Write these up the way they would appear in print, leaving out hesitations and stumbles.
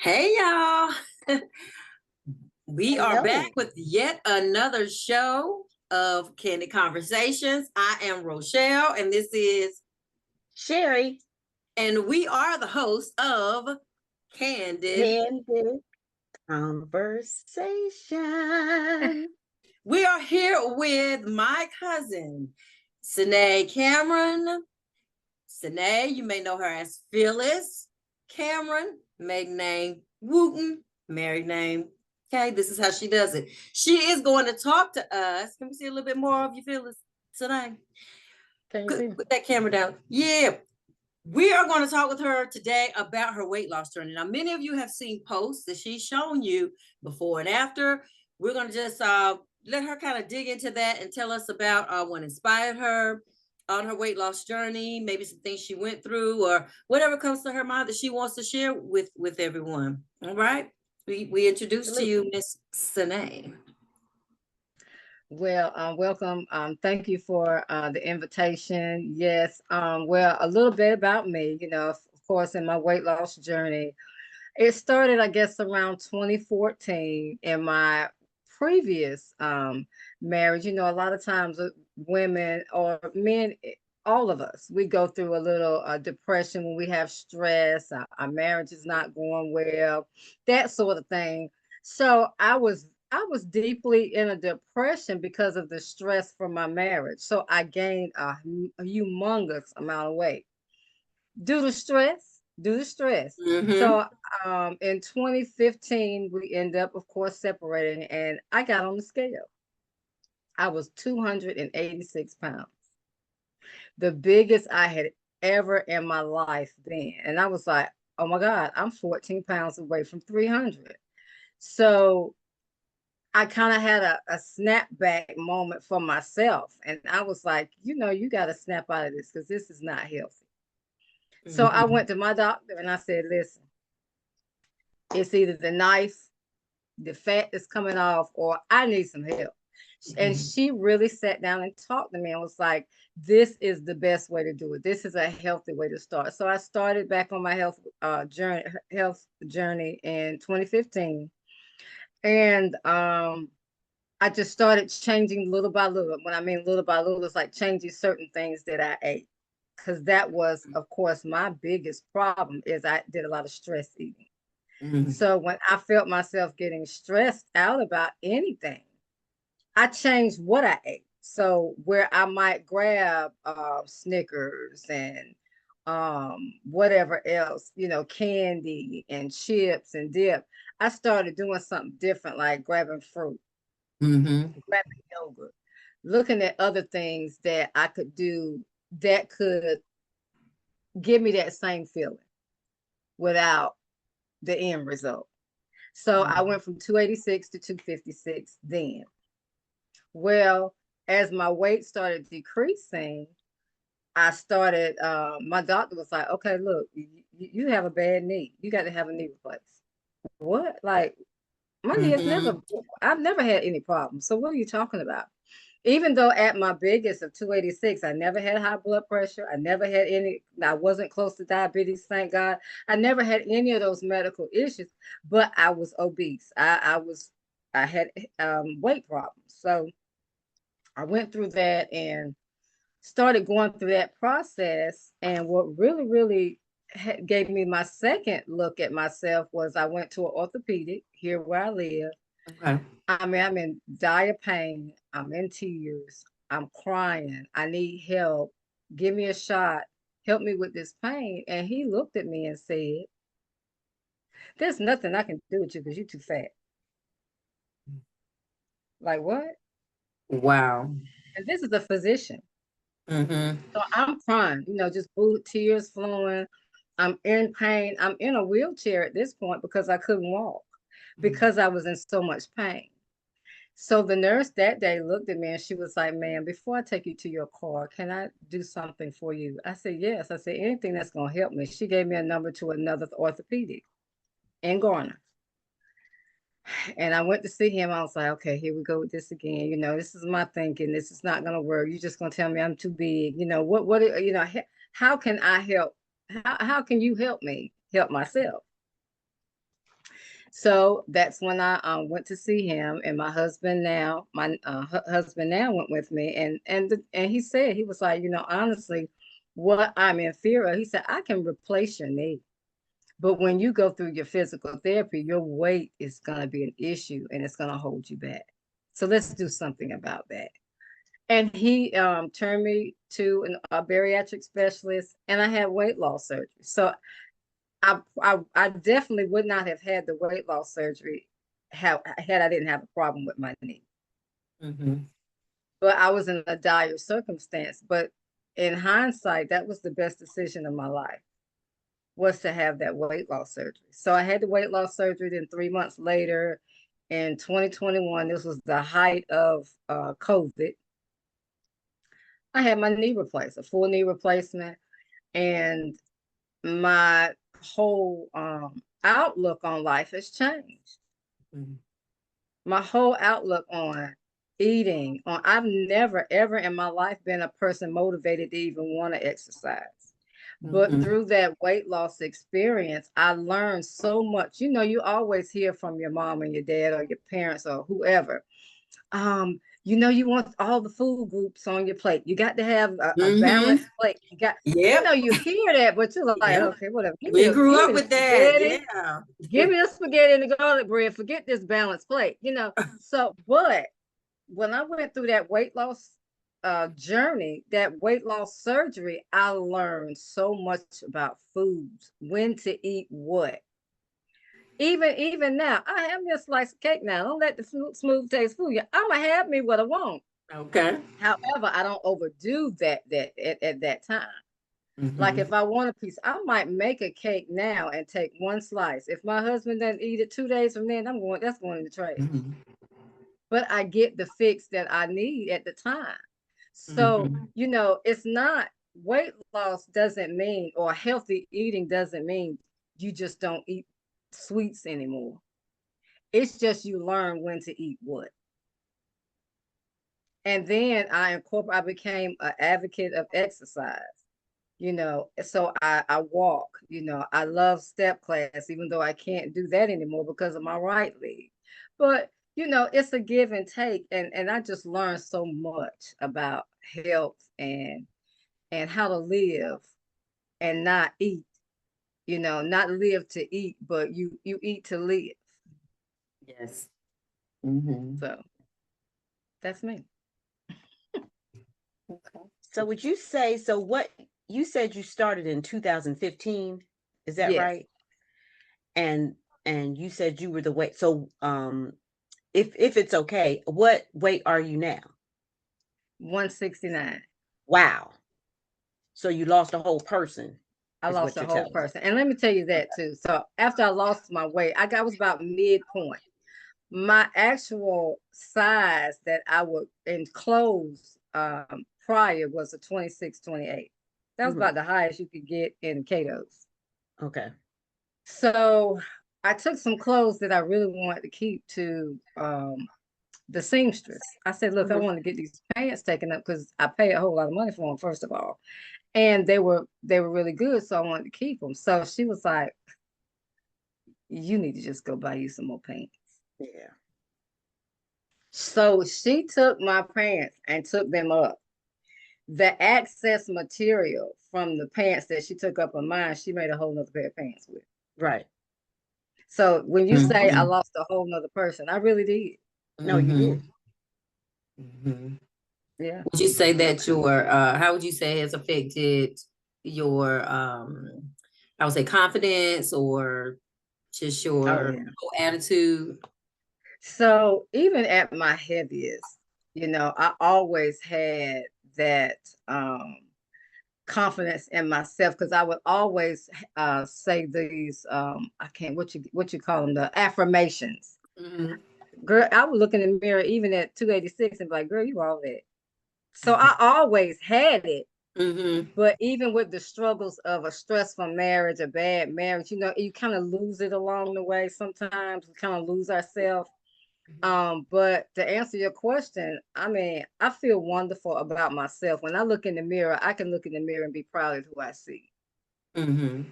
Hey y'all. We are back Hello. with yet another show of Candid Conversations. I am Rochelle and this is Sherry. and we are the hosts of Candid. Candid Conversation. We are here with my cousin, Sine Cameron. Sine, you may know her as Phyllis Cameron, maiden name Wooten, married name. Okay, this is how she does it. She is going to talk to us. Can we see a little bit more of you, Phyllis, today? Can you see? Put that camera down. Yeah. We are going to talk with her today about her weight loss journey. Now, many of you have seen posts that she's shown you before and after. We're going to just let her kind of dig into that and tell us about what inspired her on her weight loss journey, maybe some things she went through or whatever comes to her mind that she wants to share with everyone. All right. We introduce to you Miss Sine. Well, welcome. Thank you for the invitation. Yes. Well, a little bit about me, of course, in my weight loss journey. It started, I guess, around 2014 in my previous marriage. A lot of times women or men, all of us, we go through a little depression when we have stress, our marriage is not going well, that sort of thing. So I was deeply in a depression because of the stress from my marriage. So I gained a humongous amount of weight due to stress. Mm-hmm. So in 2015, we end up, of course, separating, and I got on the scale. I was 286 pounds, the biggest I had ever in my life then. And I was like, oh my God, I'm 14 pounds away from 300. So I kind of had a snapback moment for myself. And I was like, you got to snap out of this because this is not healthy. So I Mm-hmm. went to my doctor and I said, listen, it's either the knife, the fat is coming off, or I need some help. And Mm-hmm. she really sat down and talked to me and was like, this is the best way to do it. This is a healthy way to start. So I started back on my health journey in 2015. And I just started changing little by little. When I mean little by little, it's like changing certain things that I ate. Because that was, of course, my biggest problem is I did a lot of stress eating. Mm-hmm. So when I felt myself getting stressed out about anything, I changed what I ate. So where I might grab Snickers and whatever else, candy and chips and dip, I started doing something different, like grabbing fruit, Mm-hmm. grabbing yogurt, looking at other things that I could do that could give me that same feeling without the end result. So I went from 286 to 256 then. Well, as my weight started decreasing, I started, my doctor was like, okay, look, you have a bad knee. You got to have a knee replaced. What? Like, my knee has Mm-hmm. I've never had any problems. So what are you talking about? Even though at my biggest of 286, I never had high blood pressure. I wasn't close to diabetes, thank God. I never had any of those medical issues, but I was obese. I had weight problems. So I went through that and started going through that process. And what really, really gave me my second look at myself was I went to an orthopedic here where I live. Okay. I mean, I'm in dire pain. I'm in tears. I'm crying. I need help. Give me a shot. Help me with this pain. And he looked at me and said, there's nothing I can do with you because you're too fat. Like, what? Wow. And this is a physician. Mm-hmm. So I'm crying, just tears flowing. I'm in pain. I'm in a wheelchair at this point because I couldn't walk because I was in so much pain. So the nurse that day looked at me and she was like, ma'am, before I take you to your car, can I do something for you? I said, yes. I said, anything that's going to help me. She gave me a number to another orthopedic in Garner. And I went to see him. I was like, okay, here we go with this again. This is my thinking. This is not going to work. You're just going to tell me I'm too big. How can I help? How can you help me help myself? So that's when I went to see him, and my husband now, husband now went with me, and he said, he was like, honestly, what I'm in fear of, he said, I can replace your knee, but when you go through your physical therapy, your weight is gonna be an issue, and it's gonna hold you back. So let's do something about that. And he turned me to a bariatric specialist, and I had weight loss surgery. So I definitely would not have had the weight loss surgery had I didn't have a problem with my knee. Mm-hmm. But I was in a dire circumstance. But in hindsight, that was the best decision of my life, was to have that weight loss surgery. So I had the weight loss surgery. Then 3 months later, in 2021, this was the height of COVID, I had my knee replaced, a full knee replacement, and my whole outlook on life has changed. Mm-hmm. My whole outlook on eating, on I've never ever in my life been a person motivated to even want to exercise. But Mm-hmm. through that weight loss experience, I learned so much. You always hear from your mom and your dad or your parents or whoever. You want all the food groups on your plate. You got to have a Mm-hmm. balanced plate. Yep. You hear that, but you're like, Yep. okay, whatever. We grew Give up me the with that. spaghetti. Yeah. Give me the spaghetti and the garlic bread. Forget this balanced plate. So, but when I went through that weight loss journey, that weight loss surgery, I learned so much about foods, when to eat what. Even now, I have me a slice of cake now. Don't let the smooth taste fool you. I'm gonna have me what I want. Okay. However, I don't overdo that at that time. Like Mm-hmm. if I want a piece, I might make a cake now and take one slice. If my husband doesn't eat it 2 days from then, that's going in the trash. Mm-hmm. But I get the fix that I need at the time. So, Mm-hmm. it's not, weight loss doesn't mean, or healthy eating doesn't mean you just don't eat sweets anymore. It's just you learn when to eat what. And then I became an advocate of exercise. So I walk. I love step class, even though I can't do that anymore because of my right leg. But it's a give and take, and I just learned so much about health and how to live and not eat. Not live to eat, but you eat to live. Yes. Mm-hmm. So that's me. Okay. So would you say, so what you said you started in 2015, is that Yes, right? And you said you were the weight. So if it's okay, what weight are you now? 169. Wow. So you lost a whole person, I is lost what a you're whole telling me. person. And let me tell you that too. So after I lost my weight, I was about midpoint. My actual size that I would enclose prior was a 26, 28. That was Hmm. about the highest you could get in Cato's. Okay. So I took some clothes that I really wanted to keep to the seamstress. I said, look, I Hmm. want to get these pants taken up because I pay a whole lot of money for them, first of all. And they were really good, so I wanted to keep them. So she was like, you need to just go buy you some more pants. Yeah. So she took my pants and took them up. The excess material from the pants that she took up of mine, she made a whole nother pair of pants with. Right. So when you say I Mm-hmm. lost a whole nother person, I really did. No, you Mm-hmm. did. Mm-hmm. Yeah. Would you say that how would you say has affected your I would say confidence or just Oh your yeah. whole attitude? So even at my heaviest, I always had that confidence in myself because I would always say these I can't what you call them, the affirmations. Mm-hmm. Girl, I would look in the mirror even at 286 and be like, girl, you all that. So I always had it. Mm-hmm. But even with the struggles of a stressful marriage, a bad marriage, you kind of lose it along the way. Sometimes we kind of lose ourselves. But to answer your question, I mean, I feel wonderful about myself. When I look in the mirror, I can look in the mirror and be proud of who I see. Mm-hmm.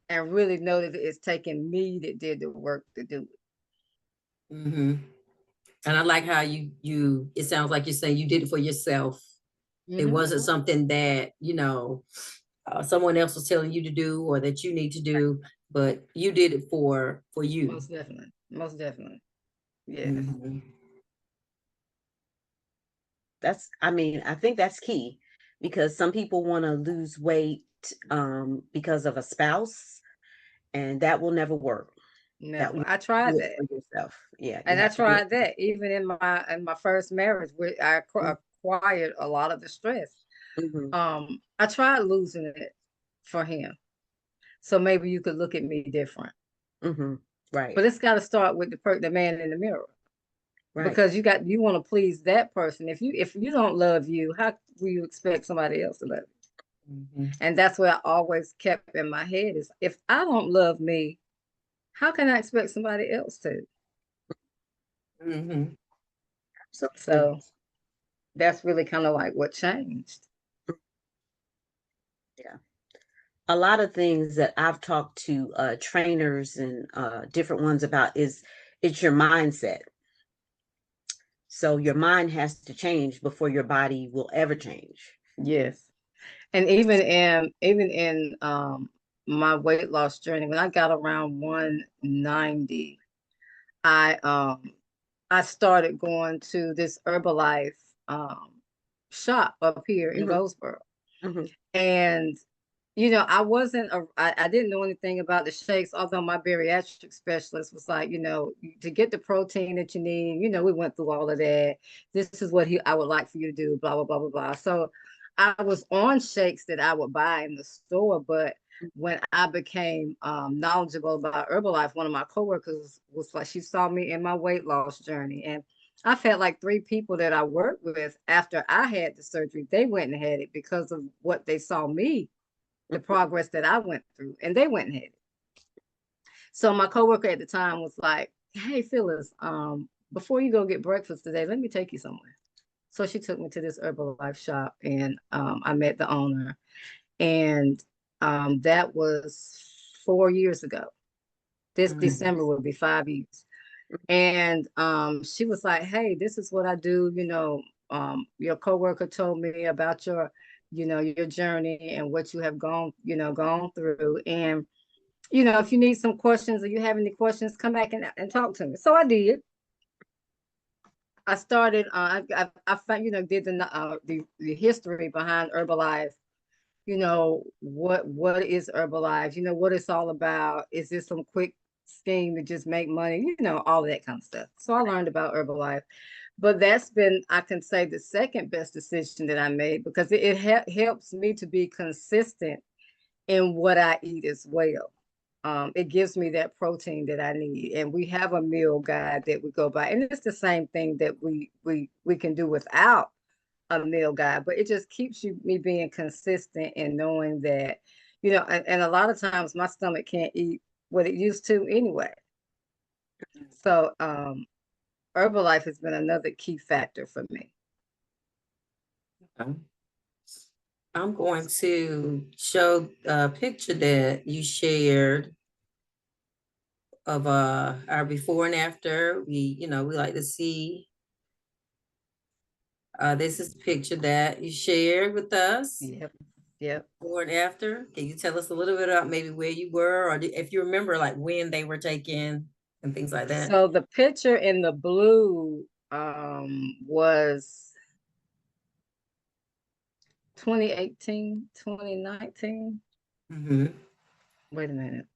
and really know that it's taking me that did the work to do it. Mm-hmm. And I like how it sounds like you're saying you did it for yourself. It wasn't something that, someone else was telling you to do or that you need to do, but you did it for you. Most definitely. Most definitely. Yes. Mm-hmm. I think that's key, because some people want to lose weight because of a spouse, and that will never work. That Never. you I tried do it that. for yourself. Yeah, you And I have to do it. tried that even in my first marriage, where I acquired a lot of the stress. Mhm, I tried losing it for him. So maybe you could look at me different. mhm. Right, But it's got to start with the man in the mirror, right. because you want to please that person. If you don't love you, how will you expect somebody else to love you? Mm-hmm. And that's what I always kept in my head is, if I don't love me, how can I expect somebody else to? Mm-hmm. Absolutely. So that's really kind of like what changed. Yeah. A lot of things that I've talked to trainers and different ones about is it's your mindset. So your mind has to change before your body will ever change. Yes. And even in my weight loss journey, when I got around 190, I started going to this Herbalife um shop up here in Mhm, Goldsboro. mhm, And I didn't know anything about the shakes, although my bariatric specialist was like, to get the protein that you need, we went through all of that. This is what I would like for you to do, blah, blah, blah, blah, blah. So I was on shakes that I would buy in the store, but when I became knowledgeable about Herbalife, one of my coworkers was like, she saw me in my weight loss journey. And I felt like 3 people that I worked with after I had the surgery, they went and had it because of what they saw me, the mhm. progress that I went through, and they went and had it. So my coworker at the time was like, "Hey, Phyllis, before you go get breakfast today, let me take you somewhere." So she took me to this Herbalife shop, and I met the owner, and that was 4 years ago. This Mm-hmm. December will be 5 years. And she was like, "Hey, this is what I do. Your coworker told me about your journey and what you have gone through. And if you need some questions or you have any questions, come back and talk to me." So I did. I started. I found, did the history behind Herbalife. What is Herbalife? What it's all about. Is this some quick scheme to just make money? All of that kind of stuff. So I learned about Herbalife. But that's been, I can say, the second best decision that I made, because it helps me to be consistent in what I eat as well. It gives me that protein that I need, and we have a meal guide that we go by, and it's the same thing that we can do without a meal guide, but it just keeps me being consistent and knowing that, and a lot of times my stomach can't eat what it used to anyway. So Herbalife has been another key factor for me. Okay. I'm going to show a picture that you shared of our before and after. We like to see, this is a picture that you shared with us, Yep. Yep. before and after. Can you tell us a little bit about maybe where you were, or if you remember, like when they were taken and things like that? So the picture in the blue was 2018, 2019. Mm-hmm. Wait a minute.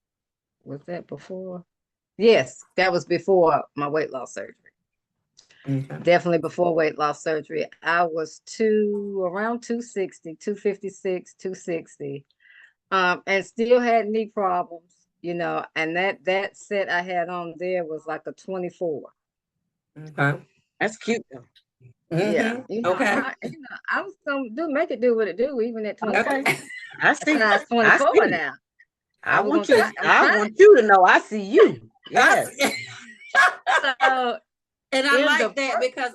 Was that before? Yes, that was before my weight loss surgery. Okay. Definitely before weight loss surgery. I was around 260, 256, 260. And still had knee problems, and that set I had on there was like a 24. Okay. That's cute though. Yeah. Mm-hmm. Okay. I was gonna make it do what it do, even at Okay. 24. I A see. size I 24 see. now. I I was gonna want you. try. I'm I trying. want you to know I see you. Yes. So And I in the like that because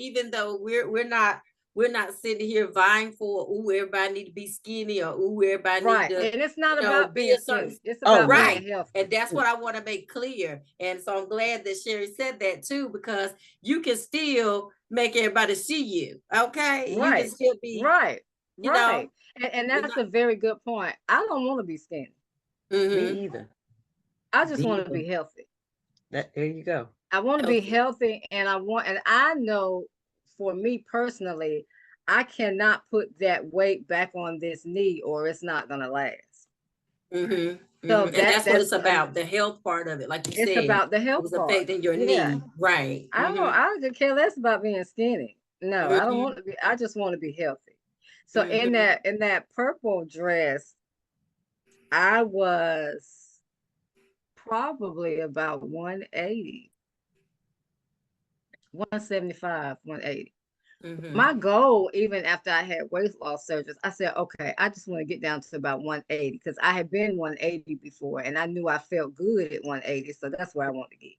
even though we're not we're not sitting here vying for, ooh, everybody need to be skinny, or ooh, everybody Right. need to, And it's not you know, about be being a certain. skinny. It's Oh, about no. Right. being healthy. And that's what I want to make clear. And so I'm glad that Sherry said that too, because you can still make everybody see you. Okay. You can Right. still be, Right. you know. Right. And that's a very good point. I don't want to be skinny. Mhm. Me either. I just Me want to either. be healthy. There you go. I want to be Healthy. healthy, and I know for me personally, I cannot put that weight back on this knee or it's not gonna last. Mhm. So Mhm. And that's what it's that's about, the health part of it. Like you it's said, about the it health was part. affecting your Yeah. knee. Right. Mhm. I don't care less about being skinny. No, I don't Mhm. want to be, I just want to be healthy. So Mhm. in that purple dress, I was probably about 180, 175, 180. My Mhm. goal, even after I had weight loss surgeries, I said, okay, I just want to get down to about 180 because I had been 180 before and I knew I felt good at 180. So that's where I want to get.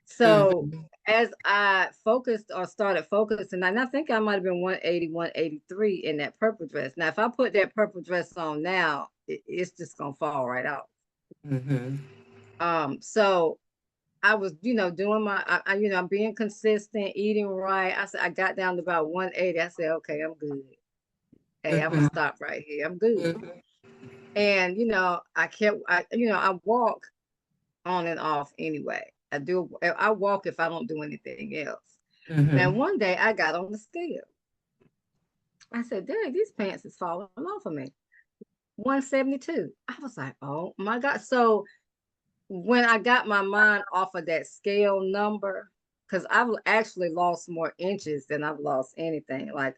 So Mhm. as I focused or started focusing, and I think I might have been 180, 183 in that purple dress. Now, if I put that purple dress on now, it's just going to fall right out. Mhm. So I was, doing I'm being consistent, eating right. I said, I got down to about 180. I said, okay, I'm good. Hey, I'm gonna Mhm. stop right here. I'm good. Mhm. And I walk on and off anyway. I walk if I don't do anything else. And Mhm. one day I got on the scale. I said, dang, these pants is falling off of me. 172. I was like, oh my God. So when I got my mind off of that scale number, because I've actually lost more inches than I've lost anything. Like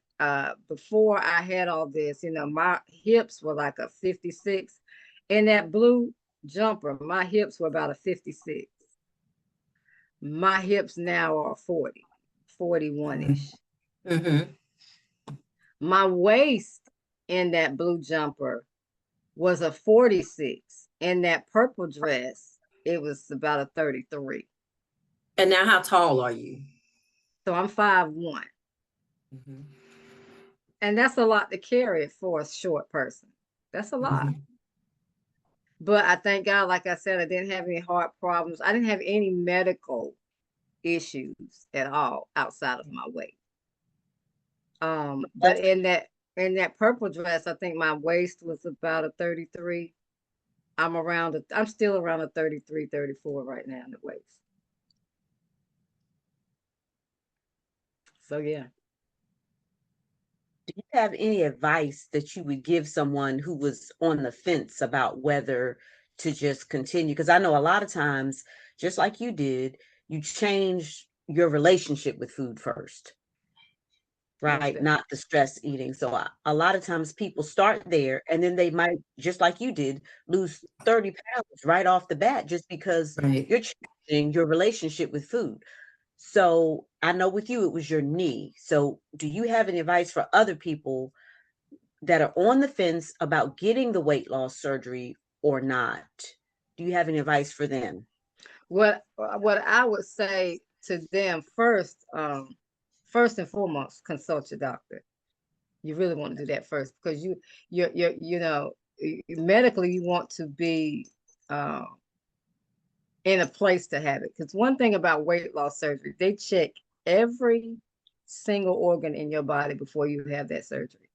before I had all this, my hips were like a 56. In that blue jumper, my hips were about a 56. My hips now are 40, 41-ish. Mhm. My waist in that blue jumper was a 46. In that purple dress, it was about a 33. And now how tall are you? So I'm 5'1". Mhm. And that's a lot to carry for a short person. That's a lot. Mhm. But I thank God, like I said, I didn't have any heart problems. I didn't have any medical issues at all outside of my weight. But in that purple dress, I think my waist was about a 33. I'm still around a 33, 34 right now in the waist. So yeah. Do you have any advice that you would give someone who was on the fence about whether to just continue? Because I know a lot of times, just like you did, you change your relationship with food first, right? Not the stress eating. So a lot of times people start there and then they might, just like you did, lose 30 pounds right off the bat just because Right. you're changing your relationship with food. So I know with you, it was your knee. So do you have any advice for other people that are on the fence about getting the weight loss surgery or not? Do you have any advice for them? What I would say to them first and foremost, consult your doctor. You really want to do that first because medically you want to be uh, in a place to have it. Because one thing about weight loss surgery, they check every single organ in your body before you have that surgery.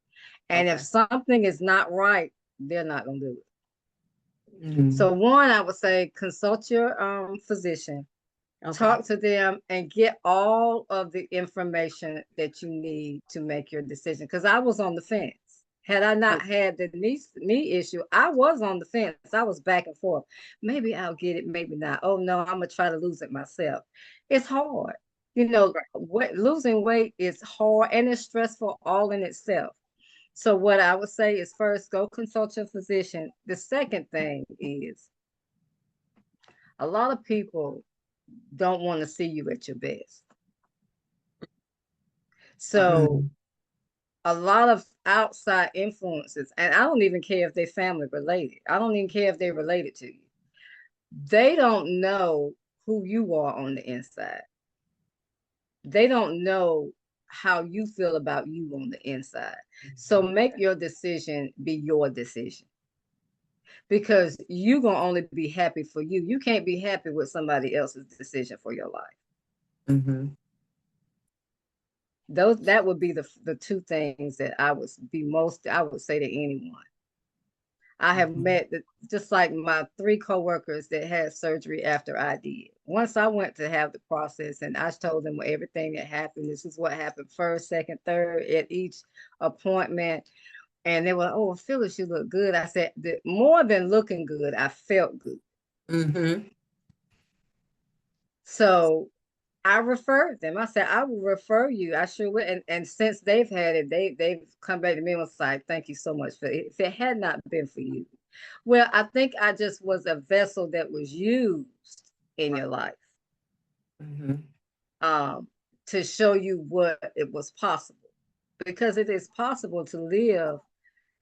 And if Okay. something is not right, they're not gonna do it. Mhm. So one, I would say consult your physician, Okay. talk to them, and get all of the information that you need to make your decision. Because I was on the fence. Had I not had the knee issue, I was on the fence. I was back and forth. Maybe I'll get it, maybe not. Oh no, I'm gonna try to lose it myself. It's hard. Losing weight is hard and it's stressful all in itself. So what I would say is first, go consult your physician. The second thing is a lot of people don't want to see you at your best. So Mhm. a lot of outside influences, and I don't even care if they're family related. I don't even care if they're related to you. They don't know who you are on the inside. They don't know how you feel about you on the inside. So make your decision be your decision, because you're going to only be happy for you. You can't be happy with somebody else's decision for your life. Mm-hmm. That would be the two things that I would say to anyone. I have met just like my 3 coworkers that had surgery after I did. Once I went to have the process and I told them everything that happened, this is what happened first, second, third at each appointment. And they were, oh, Phyllis, you look good. I said, more than looking good, I felt good. Mm-hmm. So I referred them. I said, I will refer you. I sure will. And since they've had it, they've come back to me and was like, thank you so much for it. If it had not been for you. Well, I think I just was a vessel that was used in your life, to show you what it was possible, because it is possible to live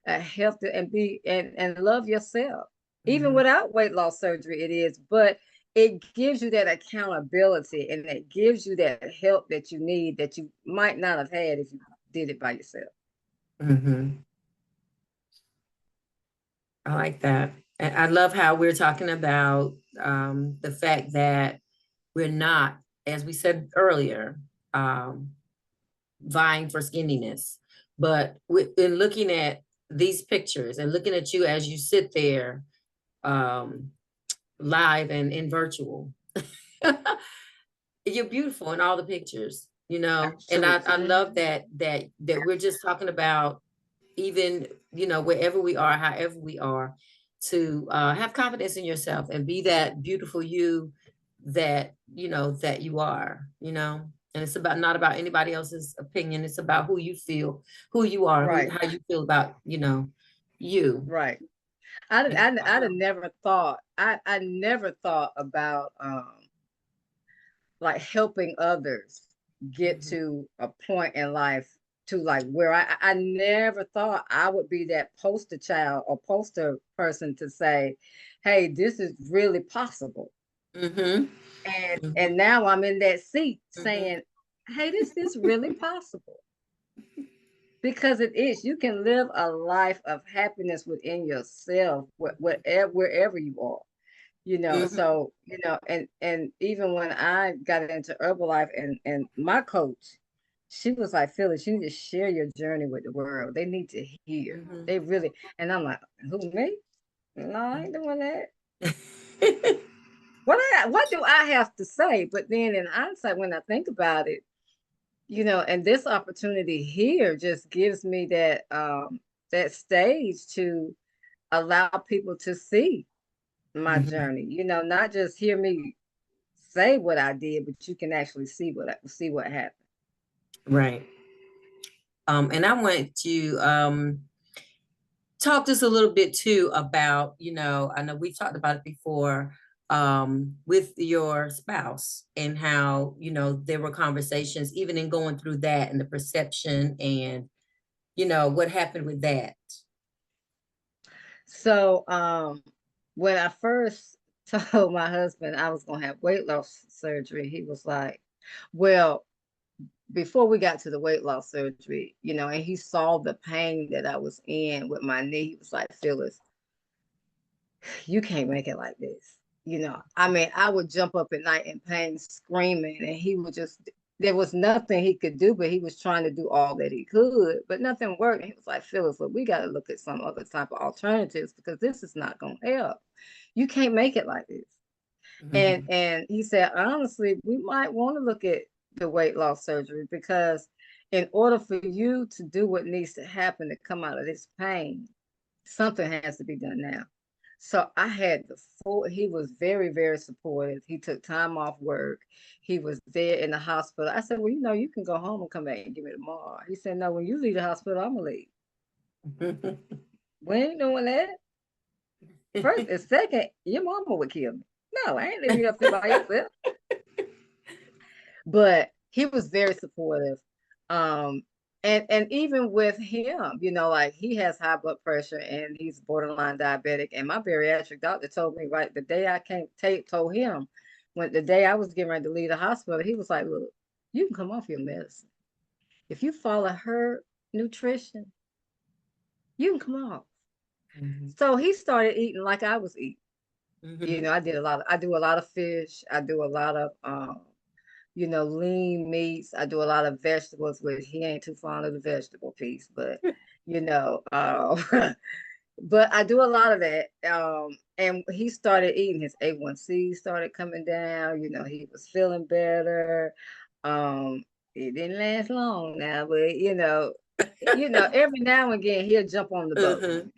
a healthy and love yourself, even without weight loss surgery. It is, but it gives you that accountability and it gives you that help that you need that you might not have had if you did it by yourself. I like that. And I love how we're talking about the fact that we're not, as we said earlier, vying for skinniness. But in looking at these pictures and looking at you as you sit there live and in virtual, you're beautiful in all the pictures, you know. And I love that we're just talking about, even, you know, wherever we are, however we are, to have confidence in yourself and be that beautiful you that, you know, that you are, you know. And it's not about anybody else's opinion. It's about who you feel, who you are, Right. how you feel about, you know, you. Right. I never thought, I never thought about like helping others get to a point in life to like where I never thought I would be that poster child or poster person to say, hey, this is really possible. And now I'm in that seat saying, hey, this is really possible. Because it is. You can live a life of happiness within yourself, wherever you are, you know. So, you know, and even when I got into Herbalife and my coach, she was like, Phyllis, you need to share your journey with the world. They need to hear. They really, and I'm like, who, me? No, I ain't doing that. What do I have to say? But then in hindsight, when I think about it, you know, and this opportunity here just gives me that that stage to allow people to see my journey, you know, not just hear me say what I did, but you can actually see what happened. Right. And I want to talk just a little bit too about, you know, I know we've talked about it before, with your spouse and how, you know, there were conversations even in going through that and the perception and, you know, what happened with that. So when I first told my husband I was gonna have weight loss surgery, he was like, well, before we got to the weight loss surgery, you know, and he saw the pain that I was in with my knee, he was like, Phyllis, you can't make it like this. You know, I mean, I would jump up at night in pain, screaming, and he would just, there was nothing he could do, but he was trying to do all that he could, but nothing worked. And he was like, Phyllis, look, we got to look at some other type of alternatives because this is not going to help. You can't make it like this. And he said, honestly, we might want to look at the weight loss surgery because in order for you to do what needs to happen to come out of this pain, something has to be done now. So I had he was very, very supportive. He took time off work. He was there in the hospital. I said, well, you know, you can go home and come back and give me tomorrow. He said, no, when you leave the hospital, I'm going to leave. We ain't doing that. First and second, your mama would kill me. No, I ain't leaving you up there by yourself. But he was very supportive. And even with him, you know, like he has high blood pressure and he's borderline diabetic. And my bariatric doctor told me right the day I told him when the day I was getting ready to leave the hospital, he was like, look, you can come off your medicine. if you follow her nutrition, you can come off. So he started eating like I was eating. You know, I do a lot of fish. I do a lot of, lean meats. I do a lot of vegetables, which he ain't too fond of the vegetable piece, but, you know, but I do a lot of that. And he started eating, his A1C started coming down. You know, he was feeling better. It didn't last long now, but every now and again he'll jump on the boat.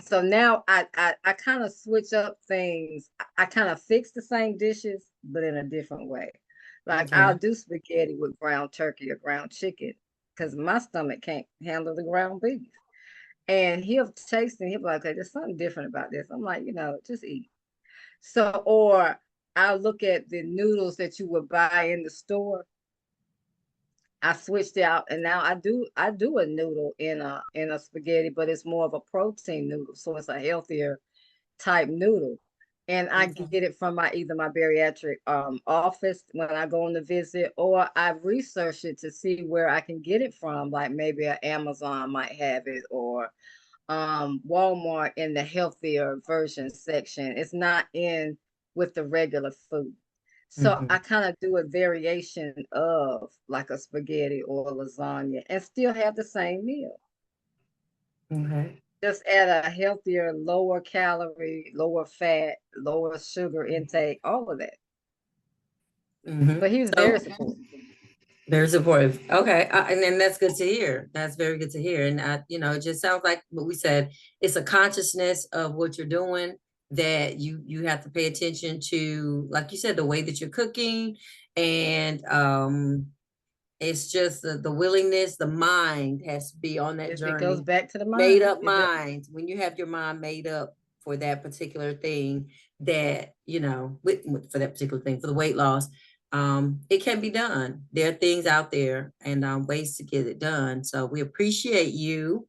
So now I kind of switch up things. I kind of fix the same dishes, but in a different way. Like I'll do spaghetti with ground turkey or ground chicken because my stomach can't handle the ground beef. And he'll taste and he'll be like, okay, there's something different about this. I'm like, just eat. So, or I'll look at the noodles that you would buy in the store. I switched out and now I do a noodle in a spaghetti, but it's more of a protein noodle. So it's a healthier type noodle. And I get it from either my bariatric office when I go on the visit, or I research it to see where I can get it from. Like maybe Amazon might have it, or Walmart in the healthier version section. It's not in with the regular food. So I kind of do a variation of like a spaghetti or a lasagna and still have the same meal. Just at a healthier, lower calorie, lower fat, lower sugar intake, all of that. But he was very supportive. Very supportive. Okay. And then that's good to hear. That's very good to hear. And, it just sounds like what we said. It's a consciousness of what you're doing that you have to pay attention to, like you said, the way that you're cooking. And it's just the willingness, the mind has to be on that journey. It goes back to the mind. Made up mind. When you have your mind made up for that particular thing that, for that particular thing, for the weight loss, it can be done. There are things out there and ways to get it done. So we appreciate you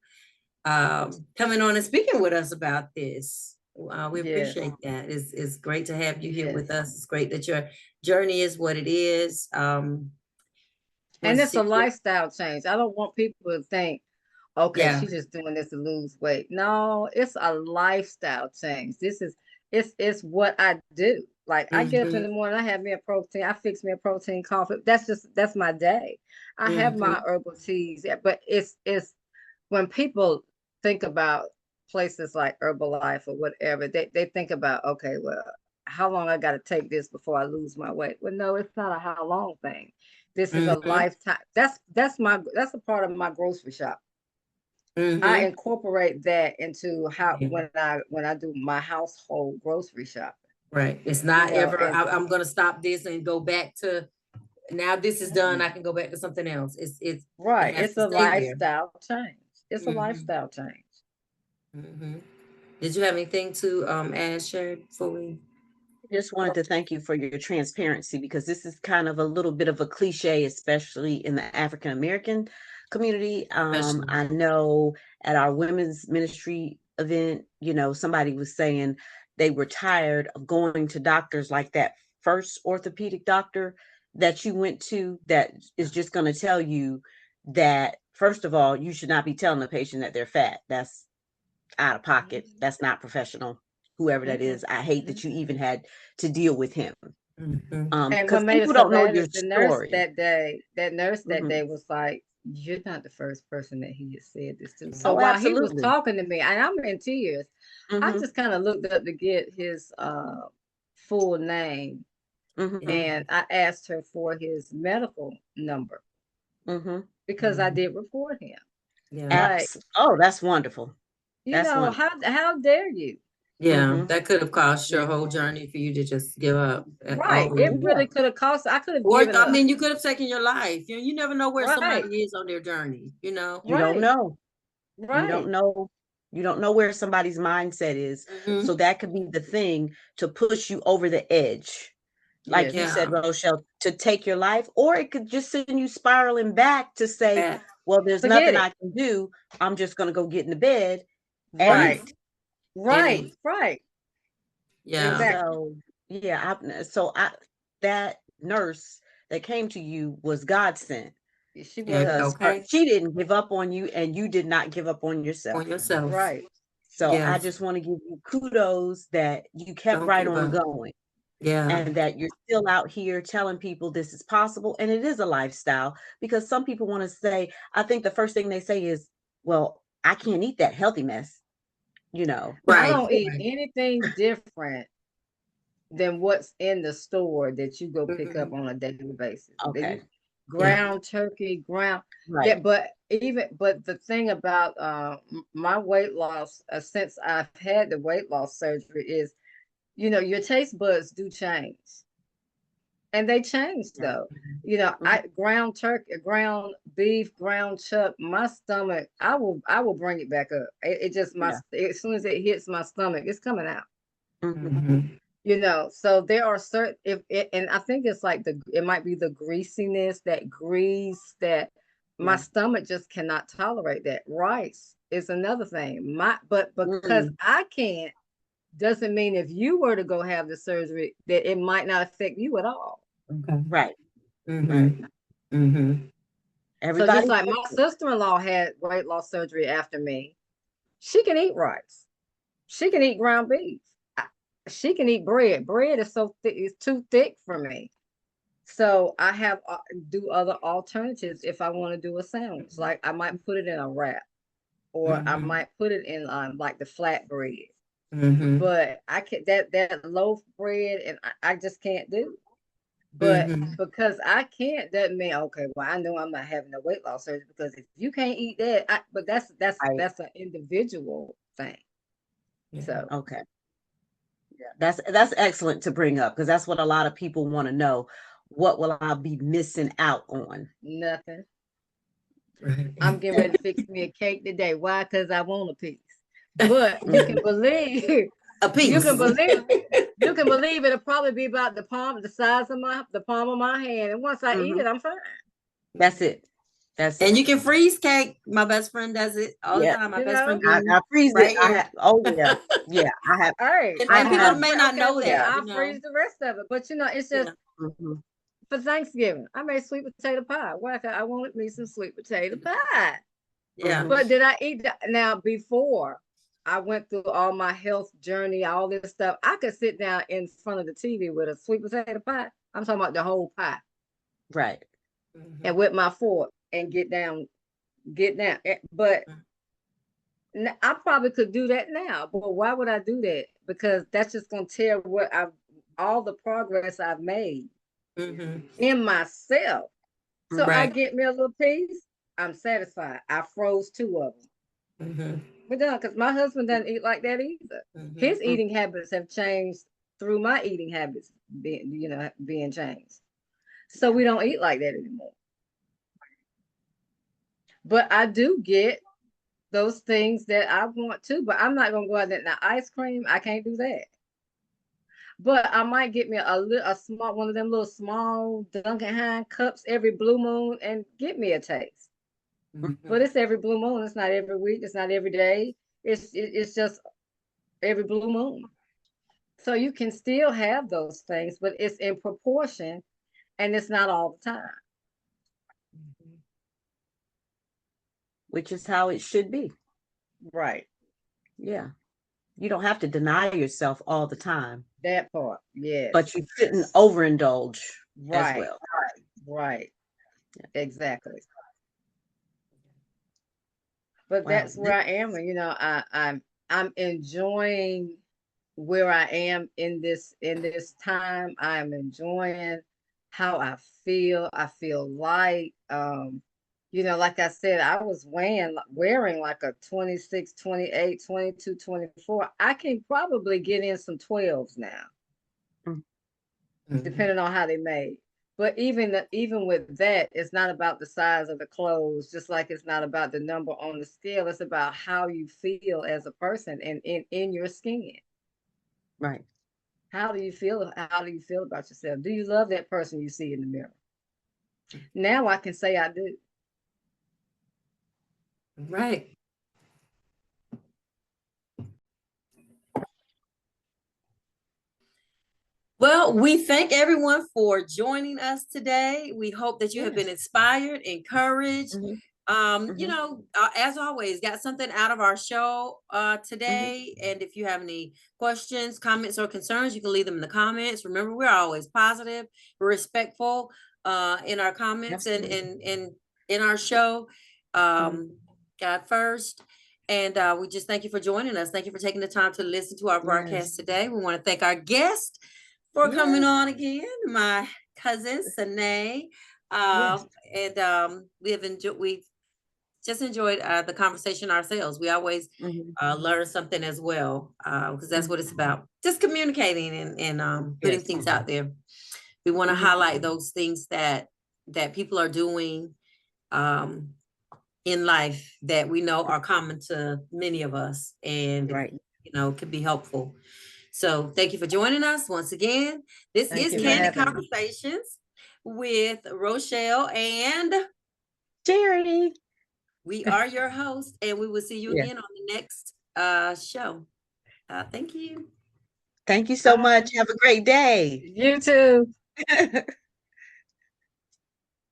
coming on and speaking with us about this. We appreciate that. It's great to have you here with us. It's great that your journey is what it is. And it's a lifestyle change. I don't want people to think, okay, she's just doing this to lose weight. No, it's a lifestyle change. It's what I do. Like I get up in the morning, I have me a protein, I fix me a protein coffee. That's my day. I have my herbal teas, but it's when people think about places like Herbalife or whatever, they think about, okay, well, how long I got to take this before I lose my weight? Well, no, it's not a how long thing. This is a lifetime. That's a part of my grocery shop. I incorporate that into when I do my household grocery shopping. Right. It's not I'm going to stop this and go back to now this is done. I can go back to something else. It's right. It's a lifestyle change. It's a lifestyle change. Did you have anything to add, Sherry, before we? Just wanted to thank you for your transparency, because this is kind of a little bit of a cliche, especially in the African American community. I know at our women's ministry event, somebody was saying they were tired of going to doctors like that first orthopedic doctor that you went to that is just going to tell you that, first of all, you should not be telling the patient that they're fat. That's out of pocket. That's not professional. Whoever that is, I hate that you even had to deal with him. Because people don't know your story. That nurse that day was like, "You're not the first person that he has said this to." So while he was talking to me, and I'm in tears, I just kind of looked up to get his full name, and I asked her for his medical number because I did report him. Yeah. That's wonderful. How dare you? Yeah, that could have cost your whole journey for you to just give up. Right. It really could have cost. I could have given up. I mean, you could have taken your life. You never know where somebody is on their journey, You don't know. Right. You don't know. You don't know where somebody's mindset is. So that could be the thing to push you over the edge. Like you said, Rochelle, to take your life, or it could just send you spiraling back to say, well, there's nothing I can do. I'm just going to go get in the bed. Right. Right. Yeah. Exactly. So that nurse that came to you was God sent. She Yeah, was. because okay. she didn't give up on you and you did not give up on yourself. On yourself. Right. So I Yes. just want to give you kudos that you kept Don't right give on up. going. Yeah. And that you're still out here telling people this is possible, and it is a lifestyle, because some people want to say, I think the first thing they say is, well, I can't eat that healthy mess, you know. I Right. don't eat Right. anything different than what's in the store that you go pick up Mhm. on a daily basis. Okay. Ground turkey, ground. Right. Yeah, but the thing about my weight loss since I've had the weight loss surgery is, you know, your taste buds do change. And they changed Yeah. though. You know, Mhm. I ground turkey, ground beef, ground chuck, my stomach, I will bring it back up. It just as soon as it hits my stomach, it's coming out. Mhm. Mhm. You know, so there are certain and I think it's like it might be the greasiness, that grease that my Yeah. stomach just cannot tolerate that. Rice is another thing. But because Mm. I can't, doesn't mean if you were to go have the surgery that it might not affect you at all. Okay. Right. Mhm. Mhm. So just Everybody. like my sister-in-law had weight loss surgery after me, she can eat rice. She can eat ground beef. She can eat bread. Bread is so thick, it's too thick for me. So I have do other alternatives if I want to do a sandwich. Like I might put it in a wrap, or I Mhm. might put it in like the flat bread. Mhm. But I can that loaf bread, and I just can't do. But Mhm. because I can't, doesn't mean okay. Well, I know I'm not having a weight loss surgery because if you can't eat that, but Right. that's an individual thing. Yeah. So Okay. Yeah. That's excellent to bring up, because that's what a lot of people want to know. What will I be missing out on? nothing. Right. I'm getting ready to fix me a cake today. Why? Because I want a piece. But you can believe, A piece. you can believe it'll probably be about the size of the palm of my hand. And once I eat Mhm. it, I'm fine. That's it. That's And it. you can freeze cake. My best friend does it all the Yeah. time. My You best know? friend Goon, I freeze right it. I here. have. Oh yeah. Yeah. I have. All right. And, I and people have. may not Okay, know well then that, I'll freeze the rest of it. But you know, it's Yeah. just Mhm. for Thanksgiving. I made sweet potato pie. Why? I wanted me some sweet potato pie. Yeah. Mhm. But did I eat that? Now, before I went through all my health journey, all this stuff, I could sit down in front of the TV with a sweet potato pie. I'm talking about the whole pie, Right. and Mhm. with my fork and get down. But I probably could do that now. But why would I do that? Because that's just gonna tear all the progress I've made Mhm. in myself. So I Right. get me a little piece. I'm satisfied. I froze 2 of them. Mhm. We're done because my husband doesn't eat like that either. His Mhm. eating habits have changed through my eating habits being changed. So we don't eat like that anymore. But I do get those things that I want to, but I'm not gonna go out there. Now, ice cream, I can't do that. But I might get me a small one of them little small Dunkin' Hine cups every blue moon and get me a taste. Mhm. But it's every blue moon. It's not every week. It's not every day. It's just every blue moon. So you can still have those things, but it's in proportion and it's not all the time. Mhm. Which is how it should be. Right. Yeah. You don't have to deny yourself all the time, That part. but Yes. you shouldn't overindulge as Right. well. Right. Yeah. Exactly. But Wow. that's where I am. And I'm enjoying where I am in this time. I'm enjoying how I feel. I feel light. Like I said, I was wearing like a 26, 28, 22, 24. I can probably get in some 12s now, Mhm. depending on how they made. But even with that, it's not about the size of the clothes, just like it's not about the number on the scale. It's about how you feel as a person and in your skin. Right. How do you feel? How do you feel about yourself? Do you love that person you see in the mirror? Now I can say I do. Right. Well, we thank everyone for joining us today. We hope that you have been inspired, encouraged. Mhm. You Mhm. know, as always, got something out of our show today. And if you have any questions, comments, or concerns, you can leave them in the comments. Remember, we're always positive, respectful in our comments and Absolutely. in our show. Mhm. God first. And we just thank you for joining us. Thank you for taking the time to listen to our broadcast Yes. today. We want to thank our guest for coming Yes. on again, my cousin Sine. Yes. And we've just enjoyed the conversation ourselves. We always Mhm. learn something as well, because that's Mhm. what it's about. Just communicating and putting Yes. things out there. We want to Mhm. highlight those things that people are doing um, in life that we know are common to many of us, and Right. can be helpful. So thank you for joining us once again. This Thank is you for Yes. Candid having me. Conversations with Rochelle, and Jerry. we are your host, and we will see you Yeah. again on the next show. Thank you. Thank you so Bye. much. Have a great day. You too.